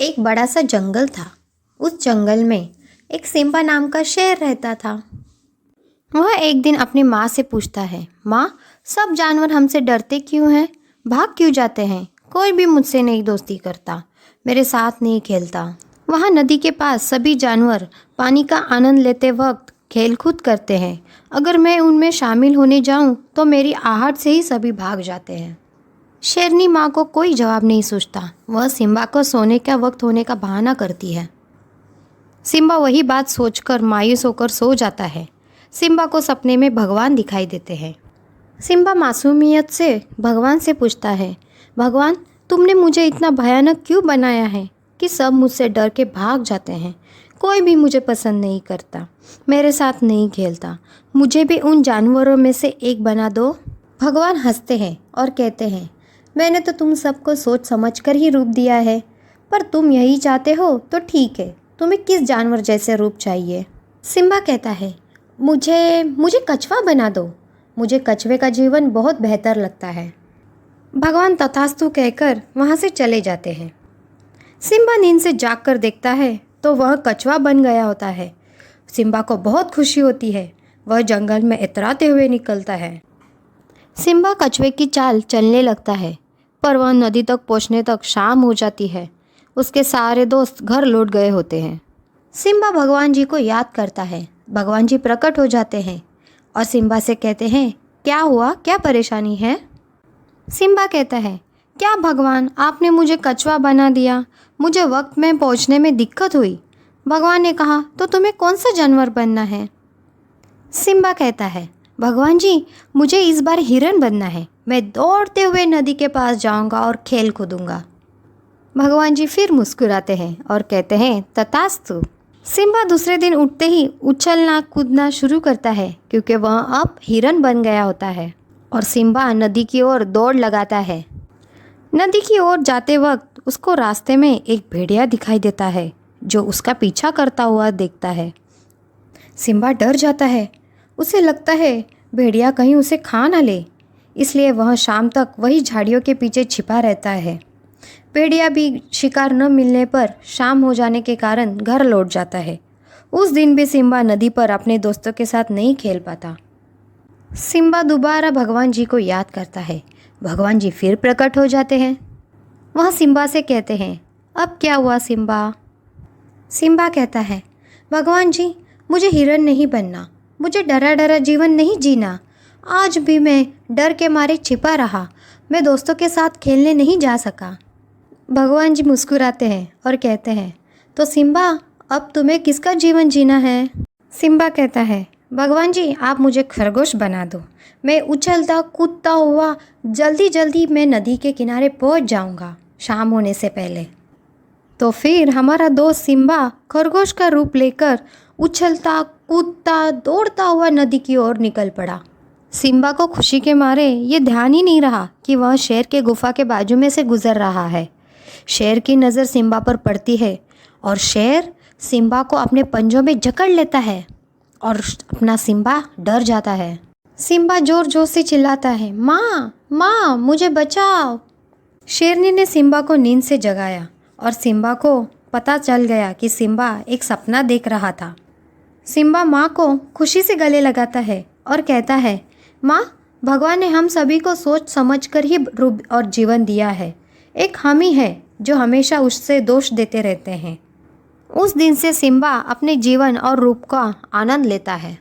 एक बड़ा सा जंगल था। उस जंगल में एक सिम्बा नाम का शेर रहता था। वह एक दिन अपनी माँ से पूछता है, माँ, सब जानवर हमसे डरते क्यों हैं? भाग क्यों जाते हैं? कोई भी मुझसे नहीं दोस्ती करता, मेरे साथ नहीं खेलता। वहाँ नदी के पास सभी जानवर पानी का आनंद लेते वक्त खेल-कूद करते हैं। अगर मैं उनमें शामिल होने जाऊँ तो मेरी आहट से ही सभी भाग जाते हैं। शेरनी माँ को कोई जवाब नहीं सोचता। वह सिम्बा को सोने का वक्त होने का बहाना करती है। सिम्बा वही बात सोचकर मायूस होकर सो जाता है। सिम्बा को सपने में भगवान दिखाई देते हैं। सिम्बा मासूमियत से भगवान से पूछता है, भगवान, तुमने मुझे इतना भयानक क्यों बनाया है कि सब मुझसे डर के भाग जाते हैं? कोई भी मुझे पसंद नहीं करता, मेरे साथ नहीं खेलता। मुझे भी उन जानवरों में से एक बना दो। भगवान हंसते हैं और कहते हैं, मैंने तो तुम सबको सोच समझ कर ही रूप दिया है, पर तुम यही चाहते हो तो ठीक है। तुम्हें किस जानवर जैसे रूप चाहिए? सिम्बा कहता है, मुझे कछुआ बना दो। मुझे कछुए का जीवन बहुत बेहतर लगता है। भगवान तथास्तु कहकर वहाँ से चले जाते हैं। सिम्बा नींद से जाग कर देखता है तो वह कछुआ बन गया होता है। सिम्बा को बहुत खुशी होती है। वह जंगल में इतराते हुए निकलता है। सिम्बा कछुए की चाल चलने लगता है, पर वह नदी तक पहुँचने तक शाम हो जाती है। उसके सारे दोस्त घर लौट गए होते हैं। सिम्बा भगवान जी को याद करता है। भगवान जी प्रकट हो जाते हैं और सिम्बा से कहते हैं, क्या हुआ, क्या परेशानी है? सिम्बा कहता है, क्या भगवान, आपने मुझे कछुआ बना दिया। मुझे वक्त में पहुंचने में दिक्कत हुई। भगवान ने कहा, तो तुम्हें कौन सा जानवर बनना है? सिम्बा कहता है, भगवान जी, मुझे इस बार हिरन बनना है। मैं दौड़ते हुए नदी के पास जाऊंगा और खेल कूदूंगा। भगवान जी फिर मुस्कुराते हैं और कहते हैं, तथास्तु। सिम्बा दूसरे दिन उठते ही उछलना कूदना शुरू करता है, क्योंकि वह अब हिरन बन गया होता है। और सिम्बा नदी की ओर दौड़ लगाता है। नदी की ओर जाते वक्त उसको रास्ते में एक भेड़िया दिखाई देता है, जो उसका पीछा करता हुआ देखता है। सिम्बा डर जाता है। उसे लगता है भेड़िया कहीं उसे खा ना ले, इसलिए वह शाम तक वही झाड़ियों के पीछे छिपा रहता है। भेड़िया भी शिकार न मिलने पर शाम हो जाने के कारण घर लौट जाता है। उस दिन भी सिम्बा नदी पर अपने दोस्तों के साथ नहीं खेल पाता। सिम्बा दोबारा भगवान जी को याद करता है। भगवान जी फिर प्रकट हो जाते हैं। वह सिम्बा से कहते हैं, अब क्या हुआ सिम्बा? सिम्बा कहता है, भगवान जी, मुझे हिरन नहीं बनना। मुझे डरा डरा जीवन नहीं जीना। आज भी मैं डर के मारे छिपा रहा। मैं दोस्तों के साथ खेलने नहीं जा सका। भगवान जी मुस्कुराते हैं और कहते हैं, तो सिम्बा, अब तुम्हें किसका जीवन जीना है? सिम्बा कहता है, भगवान जी, आप मुझे खरगोश बना दो। मैं उछलता कूदता हुआ जल्दी जल्दी मैं नदी के किनारे पहुंच जाऊंगा शाम होने से पहले। तो फिर हमारा दोस्त सिम्बा खरगोश का रूप लेकर उछलता कूदता दौड़ता हुआ नदी की ओर निकल पड़ा। सिम्बा को खुशी के मारे ये ध्यान ही नहीं रहा कि वह शेर के गुफा के बाजू में से गुजर रहा है। शेर की नज़र सिम्बा पर पड़ती है और शेर सिम्बा को अपने पंजों में जकड़ लेता है और अपना सिम्बा डर जाता है। सिम्बा जोर जोर से चिल्लाता है, माँ, माँ, मुझे बचाओ। शेरनी ने सिम्बा को नींद से जगाया और सिम्बा को पता चल गया कि सिम्बा एक सपना देख रहा था। सिम्बा माँ को खुशी से गले लगाता है और कहता है, माँ, भगवान ने हम सभी को सोच समझ कर ही रूप और जीवन दिया है। एक हम ही है जो हमेशा उससे दोष देते रहते हैं। उस दिन से सिम्बा अपने जीवन और रूप का आनंद लेता है।